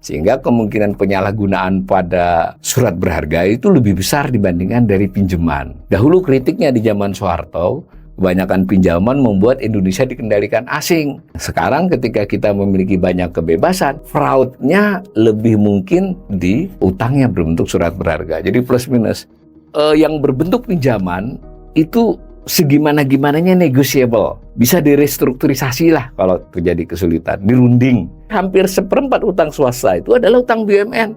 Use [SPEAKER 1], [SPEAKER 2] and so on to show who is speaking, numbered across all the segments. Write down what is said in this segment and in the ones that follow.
[SPEAKER 1] Sehingga kemungkinan penyalahgunaan pada surat berharga itu lebih besar dibandingkan dari pinjaman. Dahulu kritiknya di zaman Soeharto, kebanyakan pinjaman membuat Indonesia dikendalikan asing. Sekarang ketika kita memiliki banyak kebebasan, fraudnya lebih mungkin di utang yang berbentuk surat berharga. Jadi plus minus. Yang berbentuk pinjaman itu segimana-gimananya negotiable. Bisa direstrukturisasi lah kalau terjadi kesulitan, dirunding. Hampir seperempat utang swasta itu adalah utang BUMN.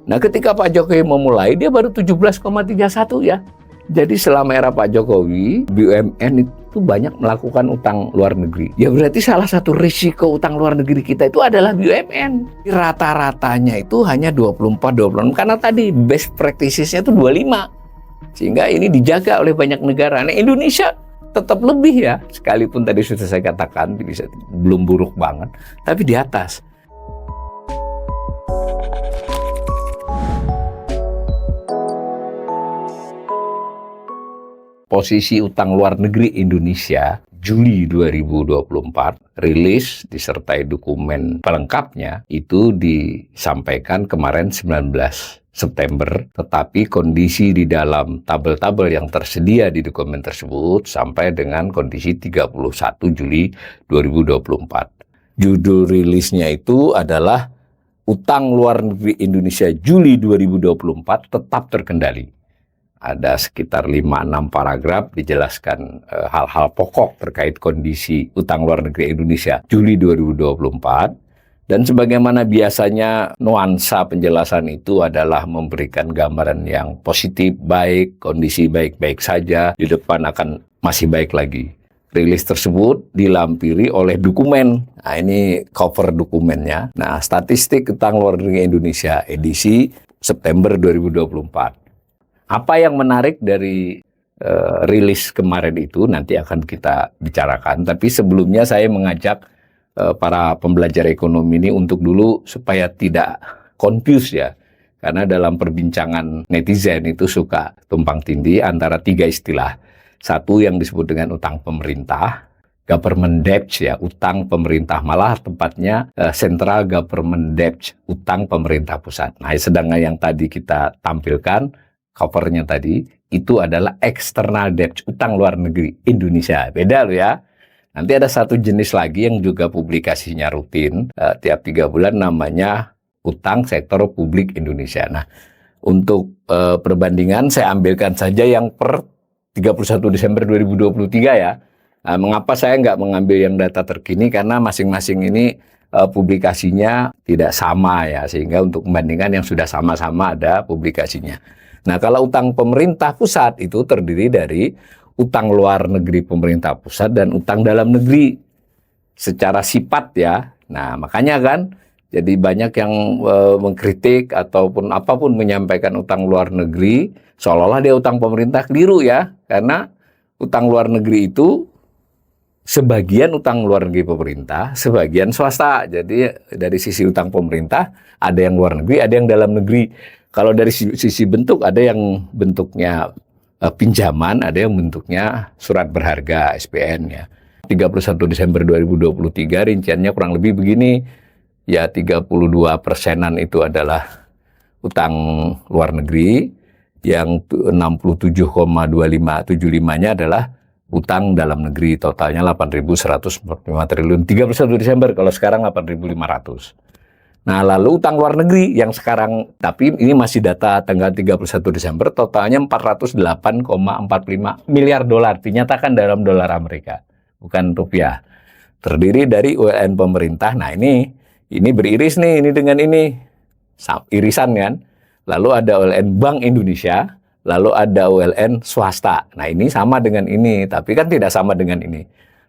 [SPEAKER 1] Nah, ketika Pak Jokowi memulai, dia baru 17,31 ya. Jadi selama era Pak Jokowi, BUMN itu banyak melakukan utang luar negeri. Ya berarti salah satu risiko utang luar negeri kita itu adalah BUMN. Rata-ratanya itu hanya 24-26, karena tadi best practices-nya itu 25. Sehingga ini dijaga oleh banyak negara. Nah, Indonesia tetap lebih ya, sekalipun tadi sudah saya katakan bisa belum buruk banget, tapi di atas. Posisi utang luar negeri Indonesia Juli 2024 rilis disertai dokumen pelengkapnya itu disampaikan kemarin 19 September, tetapi kondisi di dalam tabel-tabel yang tersedia di dokumen tersebut sampai dengan kondisi 31 Juli 2024. Judul rilisnya itu adalah Utang Luar Negeri Indonesia Juli 2024 tetap terkendali. Ada sekitar 5-6 paragraf dijelaskan hal-hal pokok terkait kondisi utang luar negeri Indonesia Juli 2024. Dan sebagaimana biasanya nuansa penjelasan itu adalah memberikan gambaran yang positif, baik, kondisi baik-baik saja, di depan akan masih baik lagi. Rilis tersebut dilampiri oleh dokumen. Nah, ini cover dokumennya. Nah, statistik utang luar negeri Indonesia edisi September 2024. Apa yang menarik dari rilis kemarin itu nanti akan kita bicarakan. Tapi sebelumnya saya mengajak para pembelajar ekonomi ini untuk dulu supaya tidak confuse ya. Karena dalam perbincangan netizen itu suka tumpang tindih antara 3 istilah. Satu yang disebut dengan utang pemerintah, government debt ya, utang pemerintah, malah tempatnya central government debt, utang pemerintah pusat. Nah, sedangkan yang tadi kita tampilkan, covernya tadi, itu adalah external debt, utang luar negeri Indonesia. Beda loh ya. Nanti ada satu jenis lagi yang juga publikasinya rutin, tiap 3 bulan, namanya utang sektor publik Indonesia. Nah, untuk perbandingan saya ambilkan saja yang per 31 Desember 2023 ya. Nah, mengapa saya nggak mengambil yang data terkini? Karena masing-masing ini publikasinya tidak sama ya, sehingga untuk membandingkan yang sudah sama-sama ada publikasinya. Nah, kalau utang pemerintah pusat itu terdiri dari utang luar negeri pemerintah pusat dan utang dalam negeri secara sifat ya. Nah, makanya kan jadi banyak yang mengkritik ataupun apapun menyampaikan utang luar negeri seolah-olah dia utang pemerintah, keliru ya. Karena utang luar negeri itu sebagian utang luar negeri pemerintah, sebagian swasta. Jadi dari sisi utang pemerintah ada yang luar negeri, ada yang dalam negeri. Kalau dari sisi bentuk ada yang bentuknya pinjaman, ada yang bentuknya surat berharga SPN ya. 31 Desember 2023 rinciannya kurang lebih begini. Ya 32%-an itu adalah utang luar negeri, yang 67,2575-nya adalah utang dalam negeri, totalnya 8.145 triliun 31 Desember, kalau sekarang 8.500. Nah, lalu utang luar negeri yang sekarang, tapi ini masih data tanggal 31 Desember, totalnya 408,45 miliar dolar, dinyatakan dalam dolar Amerika, bukan rupiah. Terdiri dari ULN pemerintah. Nah, ini beriris nih, ini dengan ini. Irisan kan. Lalu ada ULN Bank Indonesia, lalu ada ULN swasta. Nah, ini sama dengan ini, tapi kan tidak sama dengan ini.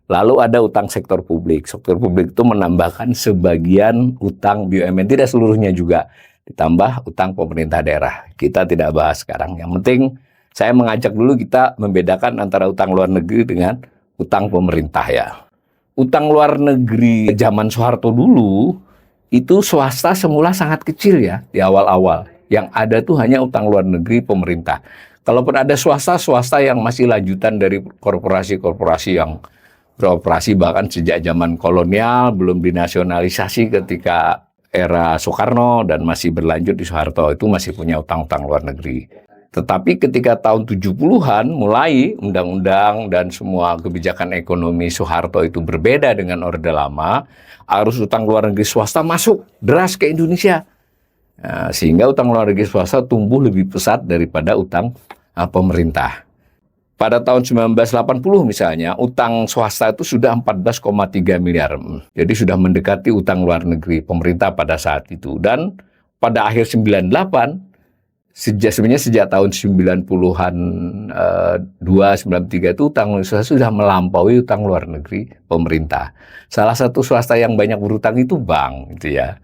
[SPEAKER 1] Lalu ada utang sektor publik. Sektor publik itu menambahkan sebagian utang BUMN, tidak seluruhnya juga. Ditambah utang pemerintah daerah. Kita tidak bahas sekarang. Yang penting saya mengajak dulu kita membedakan antara utang luar negeri dengan utang pemerintah ya. Utang luar negeri zaman Soeharto dulu, itu swasta semula sangat kecil ya di awal-awal. Yang ada tuh hanya utang luar negeri pemerintah. Kalaupun ada swasta yang masih lanjutan dari korporasi-korporasi yang beroperasi bahkan sejak zaman kolonial, belum dinasionalisasi ketika era Soekarno dan masih berlanjut di Soeharto, itu masih punya utang-utang luar negeri. Tetapi ketika tahun 70-an mulai undang-undang dan semua kebijakan ekonomi Soeharto itu berbeda dengan Orde Lama, arus utang luar negeri swasta masuk deras ke Indonesia. Nah, sehingga utang luar negeri swasta tumbuh lebih pesat daripada utang pemerintah. Pada tahun 1980 misalnya, utang swasta itu sudah 14,3 miliar. Jadi sudah mendekati utang luar negeri pemerintah pada saat itu. Dan pada akhir 98, sebenarnya sejak tahun 90-an 93 itu utang swasta sudah melampaui utang luar negeri pemerintah. Salah satu swasta yang banyak berutang itu bank, gitu ya.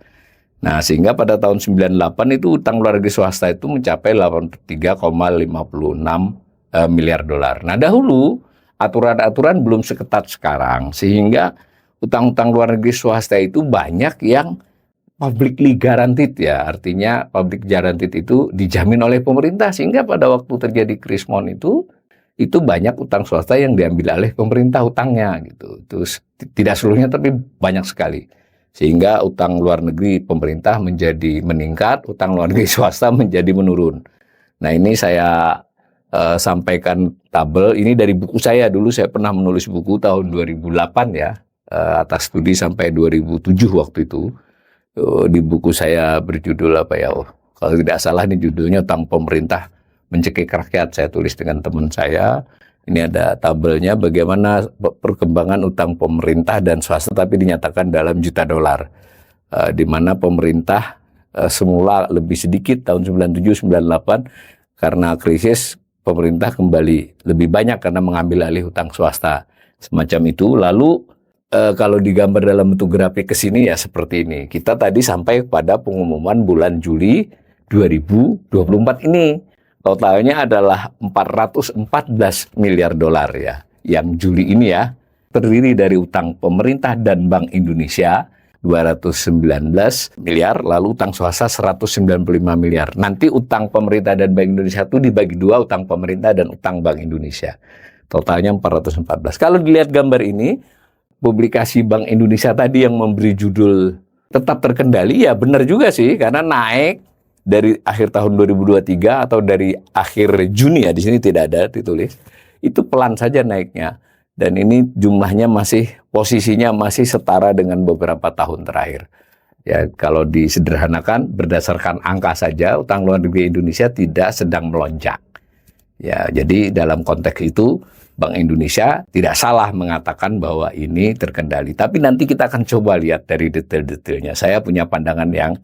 [SPEAKER 1] Nah, sehingga pada tahun 98 itu utang luar negeri swasta itu mencapai 83,56 miliar dolar. Nah, dahulu aturan-aturan belum seketat sekarang, sehingga utang-utang luar negeri swasta itu banyak yang publicly guaranteed ya, artinya public guaranteed itu dijamin oleh pemerintah, sehingga pada waktu terjadi krismon itu banyak utang swasta yang diambil oleh pemerintah utangnya gitu. Terus tidak seluruhnya tapi banyak sekali. Sehingga utang luar negeri pemerintah menjadi meningkat, utang luar negeri swasta menjadi menurun. Nah, ini saya sampaikan tabel ini dari buku saya. Dulu saya pernah menulis buku tahun 2008 ya, atas studi sampai 2007 waktu itu. Di buku saya berjudul apa ya, kalau tidak salah ini judulnya Utang Pemerintah Mencekik Rakyat. Saya tulis dengan teman saya. Ini ada tabelnya bagaimana perkembangan utang pemerintah dan swasta tapi dinyatakan dalam juta dolar. Di mana pemerintah semula lebih sedikit tahun 97-98 karena krisis, pemerintah kembali lebih banyak karena mengambil alih hutang swasta semacam itu. Lalu kalau digambar dalam bentuk grafik ke sini ya seperti ini. Kita tadi sampai pada pengumuman bulan Juli 2024 ini. Totalnya adalah 414 miliar dolar ya. Yang Juli ini ya, terdiri dari utang pemerintah dan Bank Indonesia 219 miliar, lalu utang swasta 195 miliar. Nanti utang pemerintah dan Bank Indonesia itu dibagi dua, utang pemerintah dan utang Bank Indonesia. Totalnya 414. Kalau dilihat gambar ini, publikasi Bank Indonesia tadi yang memberi judul tetap terkendali, ya benar juga sih, karena naik dari akhir tahun 2023 atau dari akhir Juni ya, di sini tidak ada ditulis, itu pelan saja naiknya. Dan ini jumlahnya posisinya masih setara dengan beberapa tahun terakhir. Ya, kalau disederhanakan berdasarkan angka saja, utang luar negeri Indonesia tidak sedang melonjak. Ya, jadi dalam konteks itu Bank Indonesia tidak salah mengatakan bahwa ini terkendali. Tapi nanti kita akan coba lihat dari detail-detailnya. Saya punya pandangan yang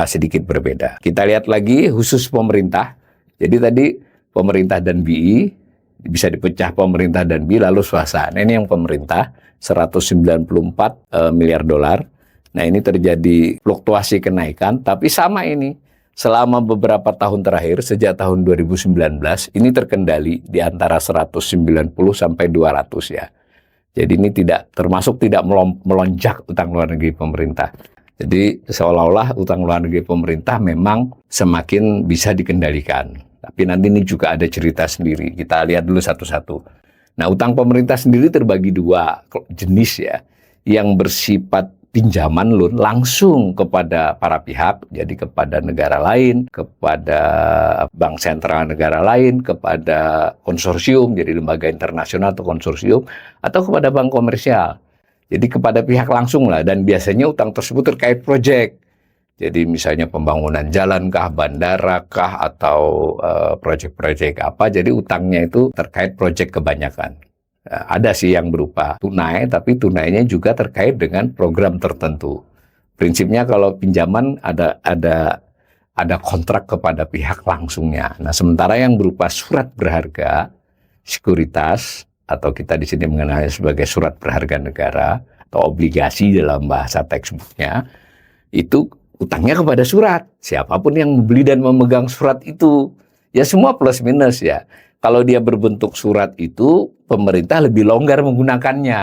[SPEAKER 1] sedikit berbeda. Kita lihat lagi khusus pemerintah. Jadi tadi pemerintah dan BI, bisa dipecah pemerintah dan BI lalu swasta. Nah, ini yang pemerintah 194 miliar dolar. Nah, ini terjadi fluktuasi kenaikan, tapi sama ini selama beberapa tahun terakhir sejak tahun 2019 ini terkendali di antara 190 sampai 200 ya. Jadi ini tidak melonjak utang luar negeri pemerintah. Jadi seolah-olah utang luar negeri pemerintah memang semakin bisa dikendalikan. Tapi nanti ini juga ada cerita sendiri. Kita lihat dulu satu-satu. Nah, utang pemerintah sendiri terbagi dua jenis ya. Yang bersifat pinjaman loan langsung kepada para pihak. Jadi kepada negara lain, kepada bank sentral negara lain, kepada konsorsium, jadi lembaga internasional atau konsorsium, atau kepada bank komersial. Jadi kepada pihak langsung lah. Dan biasanya utang tersebut terkait proyek. Jadi misalnya pembangunan jalan kah, bandara kah, atau proyek-proyek apa. Jadi utangnya itu terkait proyek kebanyakan. Ada sih yang berupa tunai, tapi tunainya juga terkait dengan program tertentu. Prinsipnya kalau pinjaman ada kontrak kepada pihak langsungnya. Nah, sementara yang berupa surat berharga, sekuritas, atau kita di sini mengenalnya sebagai surat berharga negara, atau obligasi dalam bahasa textbooknya, itu utangnya kepada surat. Siapapun yang membeli dan memegang surat itu, ya semua plus minus ya. Kalau dia berbentuk surat itu, pemerintah lebih longgar menggunakannya,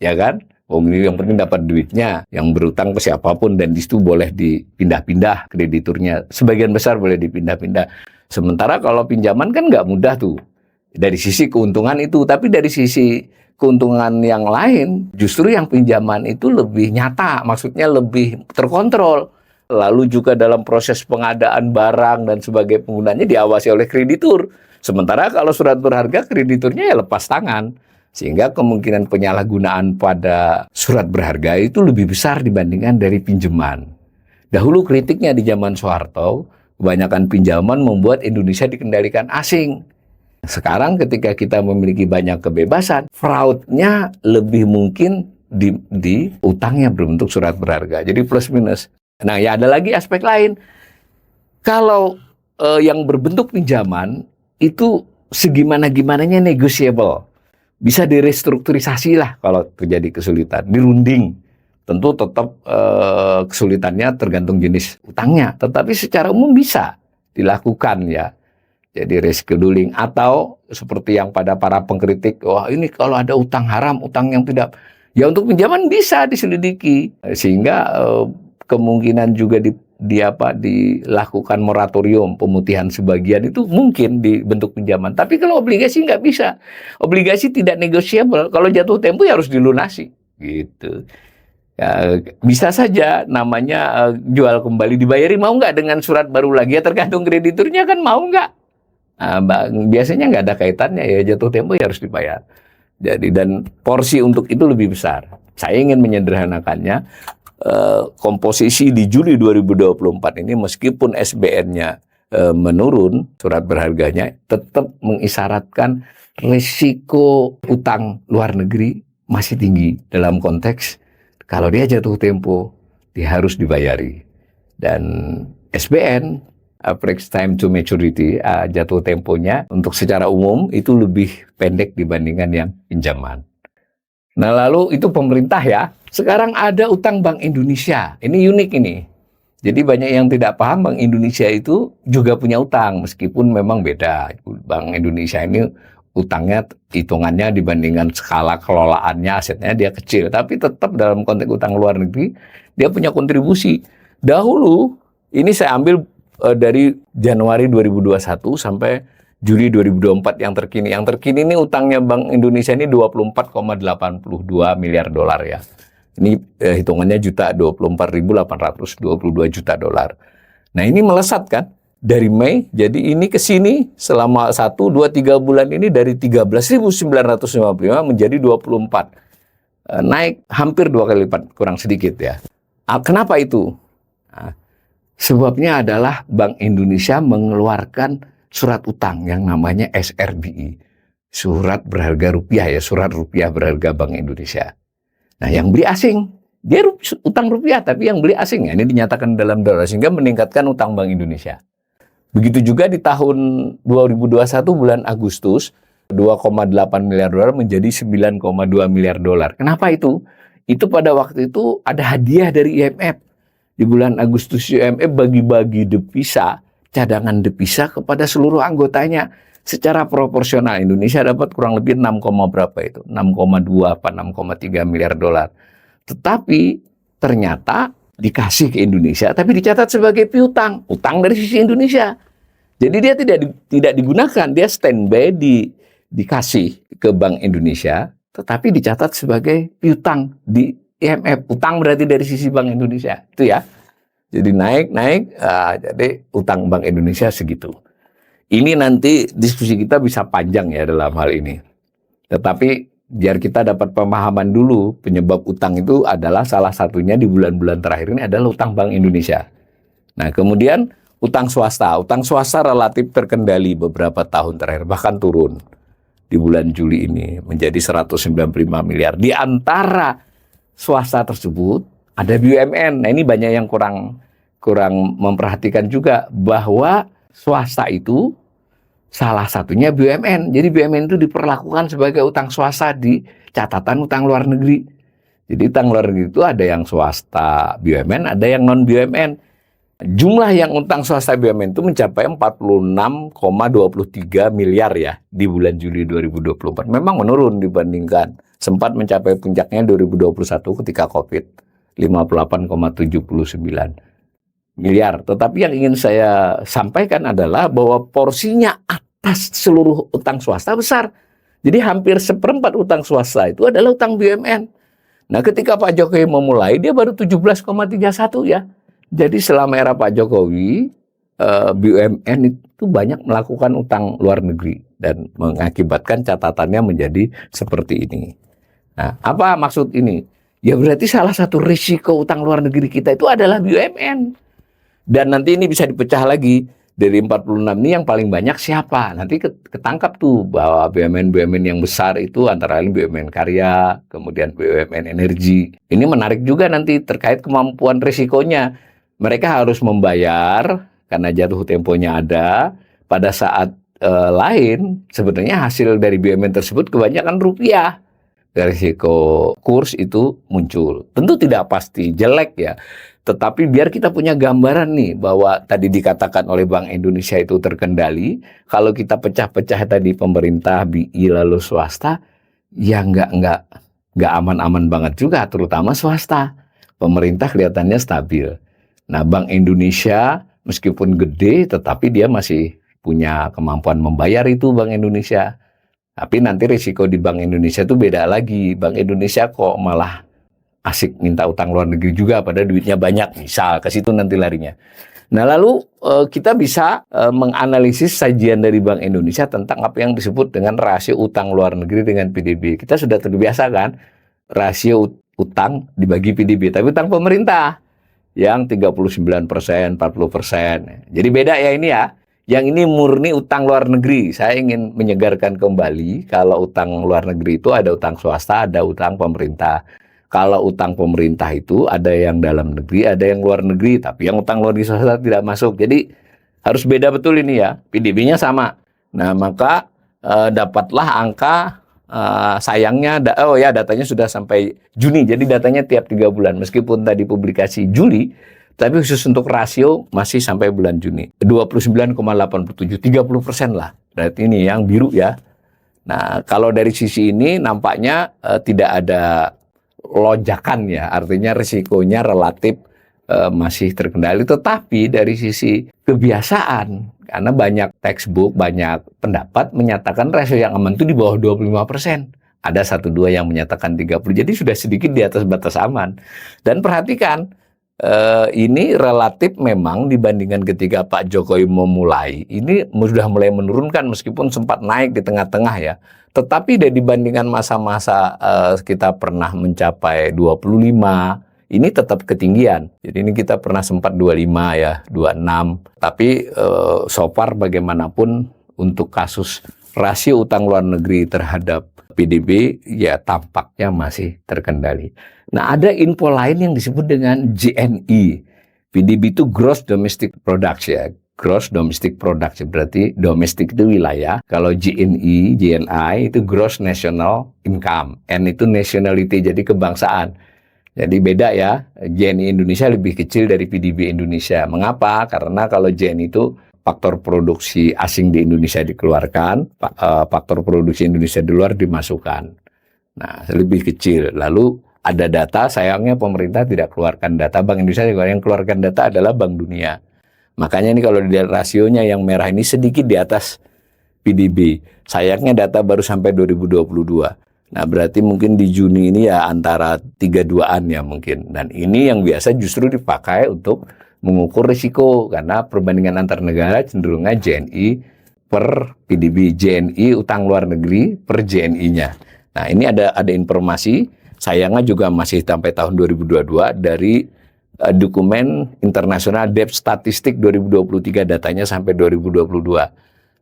[SPEAKER 1] ya kan? Yang penting dapat duitnya, yang berutang ke siapapun dan di situ boleh dipindah-pindah krediturnya. Sebagian besar boleh dipindah-pindah. Sementara kalau pinjaman kan nggak mudah tuh. Dari sisi keuntungan itu, tapi dari sisi keuntungan yang lain, justru yang pinjaman itu lebih nyata, maksudnya lebih terkontrol. Lalu juga dalam proses pengadaan barang dan sebagai penggunanya diawasi oleh kreditur. Sementara kalau surat berharga, krediturnya ya lepas tangan. Sehingga kemungkinan penyalahgunaan pada surat berharga itu lebih besar dibandingkan dari pinjaman. Dahulu kritiknya di zaman Soeharto, kebanyakan pinjaman membuat Indonesia dikendalikan asing. Sekarang ketika kita memiliki banyak kebebasan, fraudnya lebih mungkin di utangnya berbentuk surat berharga. Jadi plus minus. Nah, ya ada lagi aspek lain. Kalau yang berbentuk pinjaman itu segimana-gimananya negotiable. Bisa direstrukturisasi lah kalau terjadi kesulitan, dirunding. Tentu tetap kesulitannya tergantung jenis utangnya, tetapi secara umum bisa dilakukan ya. Jadi rescheduling atau seperti yang pada para pengkritik, wah ini kalau ada utang haram, utang yang tidak, ya untuk pinjaman bisa diselidiki sehingga kemungkinan juga dilakukan moratorium pemutihan sebagian itu mungkin di bentuk pinjaman. Tapi kalau obligasi nggak bisa. Obligasi tidak negotiable. Kalau jatuh tempo ya harus dilunasi. Gitu. Ya, bisa saja namanya jual kembali dibayari, mau nggak dengan surat baru lagi, ya tergantung krediturnya kan mau nggak. Nah, biasanya nggak ada kaitannya, ya jatuh tempo ya harus dibayar. Jadi dan porsi untuk itu lebih besar. Saya ingin menyederhanakannya. Komposisi di Juli 2024 ini meskipun SBN-nya menurun, surat berharganya tetap mengisyaratkan risiko utang luar negeri masih tinggi dalam konteks kalau dia jatuh tempo, dia harus dibayari. Dan SBN, average time to maturity, jatuh temponya untuk secara umum itu lebih pendek dibandingkan yang pinjaman. Nah lalu itu pemerintah ya. Sekarang ada utang Bank Indonesia. Ini unik ini. Jadi banyak yang tidak paham Bank Indonesia itu juga punya utang. Meskipun memang beda. Bank Indonesia ini utangnya hitungannya dibandingkan skala kelolaannya, asetnya dia kecil. Tapi tetap dalam konteks utang luar negeri, dia punya kontribusi. Dahulu, ini saya ambil dari Januari 2021 sampai Juli 2024 yang terkini. Yang terkini ini utangnya Bank Indonesia ini 24,82 miliar dolar ya. Ini hitungannya 24.822 juta dolar. Nah ini melesat kan dari Mei. Jadi ini ke sini selama 1, 2, 3 bulan ini dari 13.955 menjadi 24. Naik hampir 2 kali lipat, kurang sedikit ya. Kenapa itu? Nah, sebabnya adalah Bank Indonesia mengeluarkan surat utang yang namanya SRBI. Surat berharga rupiah ya, surat rupiah berharga Bank Indonesia. Nah, yang beli asing, dia utang rupiah, tapi yang beli asing. Ya, ini dinyatakan dalam dolar, sehingga meningkatkan utang Bank Indonesia. Begitu juga di tahun 2021 bulan Agustus, 2,8 miliar dolar menjadi 9,2 miliar dolar. Kenapa itu? Itu pada waktu itu ada hadiah dari IMF. Di bulan Agustus IMF bagi-bagi devisa, cadangan devisa kepada seluruh anggotanya. Secara proporsional Indonesia dapat kurang lebih 6, berapa itu? 6,2 apa 6,3 miliar dolar. Tetapi ternyata dikasih ke Indonesia tapi dicatat sebagai piutang, utang dari sisi Indonesia. Jadi dia tidak digunakan, dia standby dikasih ke Bank Indonesia tetapi dicatat sebagai piutang di IMF. Utang berarti dari sisi Bank Indonesia. Itu ya. Jadi naik, jadi utang Bank Indonesia segitu. Ini nanti diskusi kita bisa panjang ya dalam hal ini. Tetapi biar kita dapat pemahaman dulu, penyebab utang itu adalah salah satunya di bulan-bulan terakhir ini adalah utang Bank Indonesia. Nah kemudian utang swasta. Utang swasta relatif terkendali beberapa tahun terakhir, bahkan turun di bulan Juli ini menjadi 195 miliar. Di antara swasta tersebut ada BUMN. Nah ini banyak yang kurang memperhatikan juga bahwa swasta itu salah satunya BUMN. Jadi BUMN itu diperlakukan sebagai utang swasta di catatan utang luar negeri. Jadi utang luar negeri itu ada yang swasta BUMN, ada yang non BUMN. Jumlah yang utang swasta BUMN itu mencapai 46,23 miliar ya di bulan Juli 2024. Memang menurun dibandingkan sempat mencapai puncaknya 2021 ketika Covid 58,79 miliar. Tetapi yang ingin saya sampaikan adalah bahwa porsinya tas seluruh utang swasta besar. Jadi hampir seperempat utang swasta itu adalah utang BUMN. Nah, ketika Pak Jokowi memulai, dia baru 17,31 ya. Jadi selama era Pak Jokowi, BUMN itu banyak melakukan utang luar negeri dan mengakibatkan catatannya menjadi seperti ini. Nah, apa maksud ini? Ya berarti salah satu risiko utang luar negeri kita itu adalah BUMN. Dan nanti ini bisa dipecah lagi. Dari 46 ini yang paling banyak siapa? Nanti ketangkap tuh bahwa BUMN-BUMN yang besar itu antara lain BUMN Karya, kemudian BUMN Energi. Ini menarik juga nanti terkait kemampuan risikonya. Mereka harus membayar karena jatuh temponya ada. Pada saat lain, sebenarnya hasil dari BUMN tersebut kebanyakan rupiah. Risiko kurs itu muncul. Tentu tidak pasti jelek ya. Tetapi biar kita punya gambaran nih bahwa tadi dikatakan oleh Bank Indonesia itu terkendali. Kalau kita pecah-pecah tadi pemerintah, BI lalu swasta, ya nggak aman-aman banget juga, terutama swasta. Pemerintah kelihatannya stabil. Nah, Bank Indonesia meskipun gede, tetapi dia masih punya kemampuan membayar itu Bank Indonesia. Tapi nanti risiko di Bank Indonesia itu beda lagi. Bank Indonesia kok malah asik minta utang luar negeri juga pada duitnya banyak, misal ke situ nanti larinya. Nah, lalu kita bisa menganalisis sajian dari Bank Indonesia tentang apa yang disebut dengan rasio utang luar negeri dengan PDB. Kita sudah terbiasa kan rasio utang dibagi PDB, tapi utang pemerintah yang 39%, 40%. Jadi beda ya ini ya. Yang ini murni utang luar negeri. Saya ingin menyegarkan kembali kalau utang luar negeri itu ada utang swasta, ada utang pemerintah. Kalau utang pemerintah itu ada yang dalam negeri, ada yang luar negeri, tapi yang utang luar negeri swasta tidak masuk. Jadi harus beda betul ini ya, PDB-nya sama. Nah, maka dapatlah angka sayangnya, datanya sudah sampai Juni, jadi datanya tiap 3 bulan. Meskipun tadi publikasi Juli, tapi khusus untuk rasio masih sampai bulan Juni. 29,87, 30% lah. Berarti ini yang biru ya. Nah, kalau dari sisi ini nampaknya tidak ada lonjakan ya, artinya risikonya relatif masih terkendali. Tetapi dari sisi kebiasaan, karena banyak textbook, banyak pendapat menyatakan rasio yang aman itu di bawah 25%. Ada 1-2 yang menyatakan 30, jadi sudah sedikit di atas batas aman. Dan perhatikan, ini relatif memang dibandingkan ketika Pak Jokowi memulai, ini sudah mulai menurunkan meskipun sempat naik di tengah-tengah ya. Tetapi dibandingkan masa-masa kita pernah mencapai 25, ini tetap ketinggian. Jadi ini kita pernah sempat 25 ya, 26. Tapi so far bagaimanapun untuk kasus rasio utang luar negeri terhadap PDB ya tampaknya masih terkendali. Nah, ada info lain yang disebut dengan GNI. PDB itu Gross Domestic Product ya. Gross Domestic Product berarti domestik itu wilayah. Kalau GNI itu Gross National Income. N itu nationality, jadi kebangsaan. Jadi beda ya, GNI Indonesia lebih kecil dari PDB Indonesia. Mengapa? Karena kalau GNI itu faktor produksi asing di Indonesia dikeluarkan, faktor produksi Indonesia di luar dimasukkan. Nah, lebih kecil. Lalu ada data, sayangnya pemerintah tidak keluarkan data. Bank Indonesia yang keluarkan data adalah Bank Dunia. Makanya ini kalau dilihat rasionya yang merah ini sedikit di atas PDB. Sayangnya data baru sampai 2022. Nah, berarti mungkin di Juni ini ya antara 32-an ya mungkin. Dan ini yang biasa justru dipakai untuk mengukur risiko. Karena perbandingan antar negara cenderungnya JNI per PDB. JNI utang luar negeri per JNI-nya. Nah, ini ada informasi. Sayangnya juga masih sampai tahun 2022 dari dokumen internasional Debt Statistik 2023, datanya sampai 2022.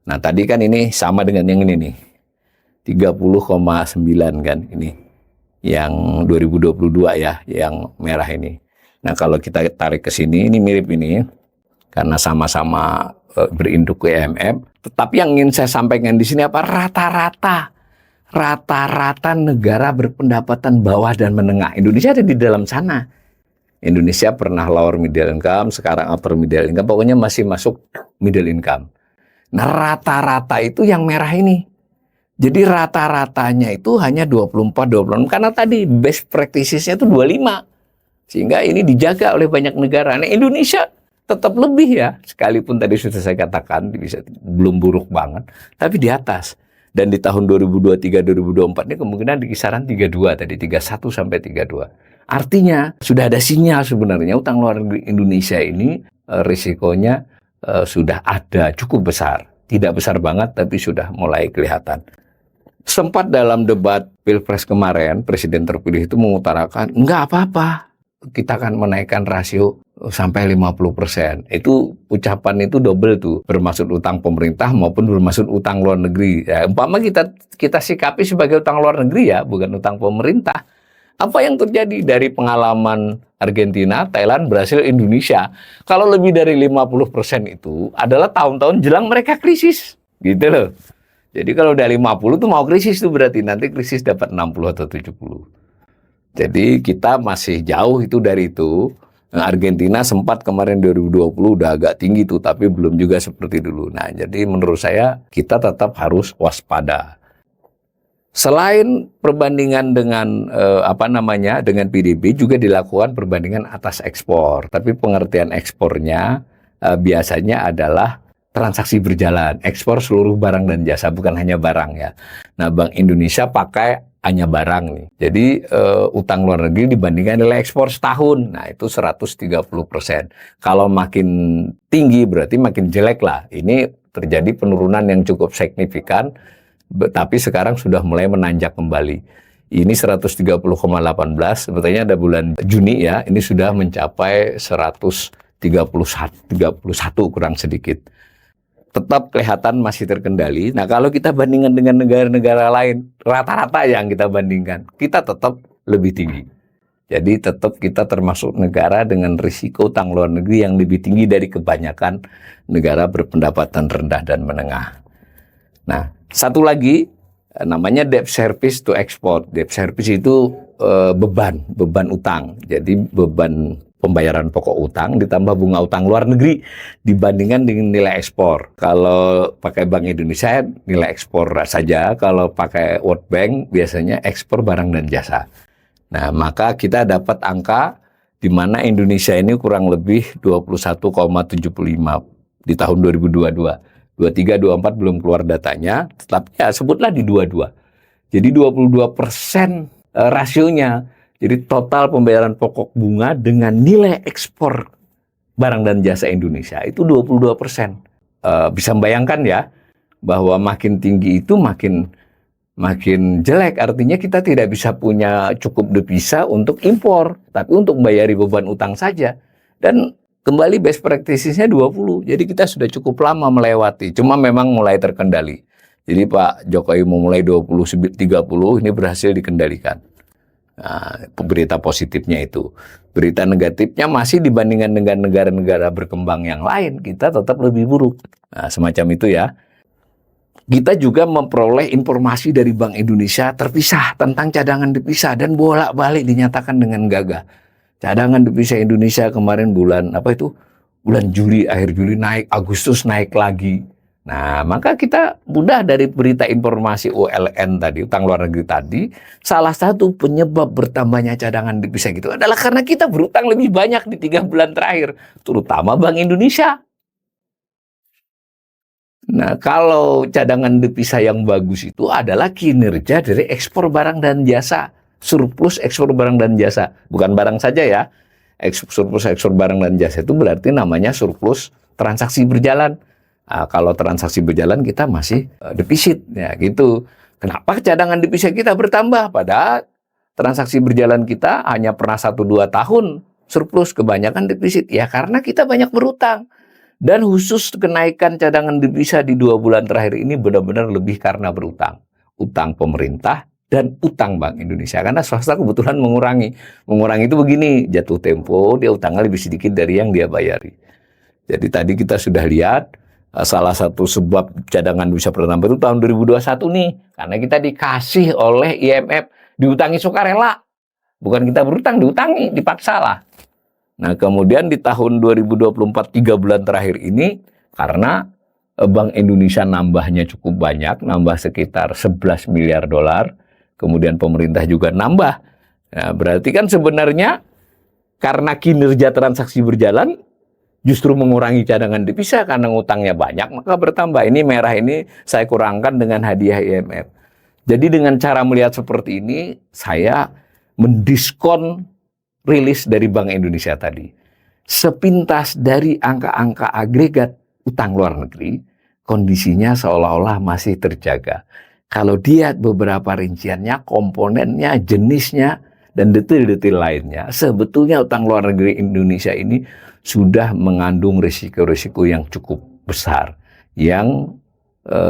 [SPEAKER 1] Nah, tadi kan ini sama dengan yang ini nih. 30,9 kan ini. Yang 2022 ya, yang merah ini. Nah, kalau kita tarik ke sini, ini mirip ini. Karena sama-sama berinduk ke IMF. Tetapi yang ingin saya sampaikan di sini apa? Rata-rata negara berpendapatan bawah dan menengah. Indonesia ada di dalam sana. Indonesia pernah lower middle income, sekarang upper middle income, pokoknya masih masuk middle income. Nah, rata-rata itu yang merah ini. Jadi rata-ratanya itu hanya 24, 26, karena tadi best practices-nya itu 25. Sehingga ini dijaga oleh banyak negara. Nah, Indonesia tetap lebih ya, sekalipun tadi sudah saya katakan bisa belum buruk banget, tapi di atas. Dan di tahun 2023-2024 ini kemungkinan di kisaran 32 tadi, 31 sampai 32. Artinya sudah ada sinyal sebenarnya utang luar negeri Indonesia ini risikonya sudah ada cukup besar. Tidak besar banget tapi sudah mulai kelihatan. Sempat dalam debat Pilpres kemarin, Presiden terpilih itu mengutarakan, enggak apa-apa, kita akan menaikkan rasio sampai 50%. Itu ucapan itu double tuh, bermaksud utang pemerintah maupun bermaksud utang luar negeri. Ya, umpama kita sikapi sebagai utang luar negeri ya, bukan utang pemerintah. Apa yang terjadi dari pengalaman Argentina, Thailand, Brasil, Indonesia? Kalau lebih dari 50% itu adalah tahun-tahun jelang mereka krisis. Gitu loh. Jadi kalau udah 50 tuh mau krisis tuh berarti nanti krisis dapat 60 atau 70. Jadi kita masih jauh itu dari itu. Argentina sempat kemarin 2020 udah agak tinggi tuh, tapi belum juga seperti dulu. Nah, jadi menurut saya kita tetap harus waspada. Selain perbandingan dengan dengan PDB juga dilakukan perbandingan atas ekspor. Tapi pengertian ekspornya biasanya adalah transaksi berjalan, ekspor seluruh barang dan jasa, bukan hanya barang ya. Nah, Bank Indonesia pakai hanya barang nih. Jadi utang luar negeri dibandingkan nilai ekspor setahun, nah itu 130%. Kalau makin tinggi berarti makin jelek lah. Ini terjadi penurunan yang cukup signifikan, tapi sekarang sudah mulai menanjak kembali. Ini 130,18, sebetulnya ada bulan Juni ya, ini sudah mencapai 131 kurang sedikit. Tetap kelihatan masih terkendali. Nah, kalau kita bandingkan dengan negara-negara lain, rata-rata yang kita bandingkan, kita tetap lebih tinggi. Jadi tetap kita termasuk negara dengan risiko utang luar negeri yang lebih tinggi dari kebanyakan negara berpendapatan rendah dan menengah. Nah, satu lagi namanya debt service to export. Debt service itu beban utang. Jadi beban pembayaran pokok utang ditambah bunga utang luar negeri dibandingkan dengan nilai ekspor. Kalau pakai Bank Indonesia nilai ekspor saja, kalau pakai World Bank biasanya ekspor barang dan jasa. Nah, maka kita dapat angka di mana Indonesia ini kurang lebih 21,75 di tahun 2022. 23, 24 belum keluar datanya, tetapi ya sebutlah di 22. Jadi 22% rasionya. Jadi total pembayaran pokok bunga dengan nilai ekspor barang dan jasa Indonesia itu 22%. Bisa membayangkan ya, bahwa makin tinggi itu makin jelek. Artinya kita tidak bisa punya cukup devisa untuk impor, tapi untuk membayari beban utang saja. Dan kembali best practices-nya 20. Jadi kita sudah cukup lama melewati, cuma memang mulai terkendali. Jadi Pak Jokowi memulai 20-30 ini berhasil dikendalikan. Nah, berita positifnya itu. Berita negatifnya masih dibandingkan dengan negara-negara berkembang yang lain, kita tetap lebih buruk. Nah, semacam itu ya. Kita juga memperoleh informasi dari Bank Indonesia terpisah tentang cadangan devisa dan bolak-balik dinyatakan dengan gagah. Cadangan devisa Indonesia kemarin bulan Juli, akhir Juli naik, Agustus naik lagi. Nah, maka kita mudah dari berita informasi ULN tadi, utang luar negeri tadi, salah satu penyebab bertambahnya cadangan devisa gitu adalah karena kita berutang lebih banyak di 3 bulan terakhir, terutama Bank Indonesia. Nah, kalau cadangan devisa yang bagus itu adalah kinerja dari ekspor barang dan jasa, surplus ekspor barang dan jasa, bukan barang saja ya. Surplus ekspor barang dan jasa itu berarti namanya surplus transaksi berjalan. Nah, kalau transaksi berjalan kita masih defisit, ya gitu. Kenapa cadangan devisa kita bertambah? Padahal transaksi berjalan kita hanya pernah 1-2 tahun surplus, kebanyakan defisit. Ya karena kita banyak berutang. Dan khusus kenaikan cadangan devisa di 2 bulan terakhir ini benar-benar lebih karena berutang. Utang pemerintah dan utang Bank Indonesia. Karena swasta kebetulan mengurangi. Mengurangi itu begini, jatuh tempo, dia utangnya lebih sedikit dari yang dia bayari. Jadi tadi kita sudah lihat, salah satu sebab cadangan devisa bertambah itu tahun 2021 nih. Karena kita dikasih oleh IMF, diutangi sukarela. Bukan kita berutang, diutangi, dipaksa lah. Nah, kemudian di tahun 2024, 3 bulan terakhir ini, karena Bank Indonesia nambahnya cukup banyak, nambah sekitar 11 miliar dolar, kemudian pemerintah juga nambah. Nah, berarti kan sebenarnya karena kinerja transaksi berjalan, justru mengurangi cadangan devisa karena ngutangnya banyak, maka bertambah. Ini merah ini saya kurangkan dengan hadiah IMF. Jadi dengan cara melihat seperti ini, saya mendiskon rilis dari Bank Indonesia tadi. Sepintas dari angka-angka agregat utang luar negeri, kondisinya seolah-olah masih terjaga. Kalau lihat beberapa rinciannya, komponennya, jenisnya, dan detail-detail lainnya, sebetulnya utang luar negeri Indonesia ini sudah mengandung risiko-risiko yang cukup besar, yang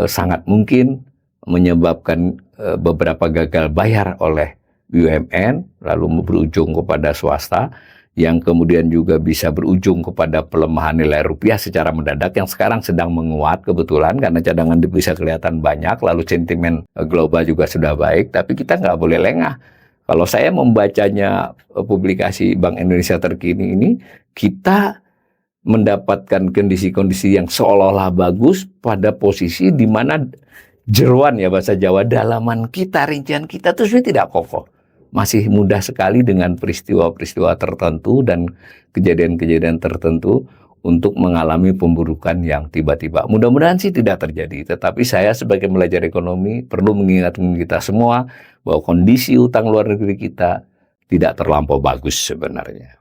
[SPEAKER 1] sangat mungkin menyebabkan beberapa gagal bayar oleh BUMN, lalu berujung kepada swasta, yang kemudian juga bisa berujung kepada pelemahan nilai rupiah secara mendadak yang sekarang sedang menguat kebetulan karena cadangan devisa kelihatan banyak, lalu sentimen global juga sudah baik, tapi kita nggak boleh lengah. Kalau saya membacanya publikasi Bank Indonesia terkini ini, kita mendapatkan kondisi-kondisi yang seolah-olah bagus pada posisi di mana jeruan ya bahasa Jawa, dalaman kita, rincian kita itu sebenarnya tidak kokoh. Masih mudah sekali dengan peristiwa-peristiwa tertentu dan kejadian-kejadian tertentu untuk mengalami pemburukan yang tiba-tiba. Mudah-mudahan sih tidak terjadi, tetapi saya sebagai pelajar ekonomi perlu mengingatkan kita semua bahwa kondisi utang luar negeri kita tidak terlampau bagus sebenarnya.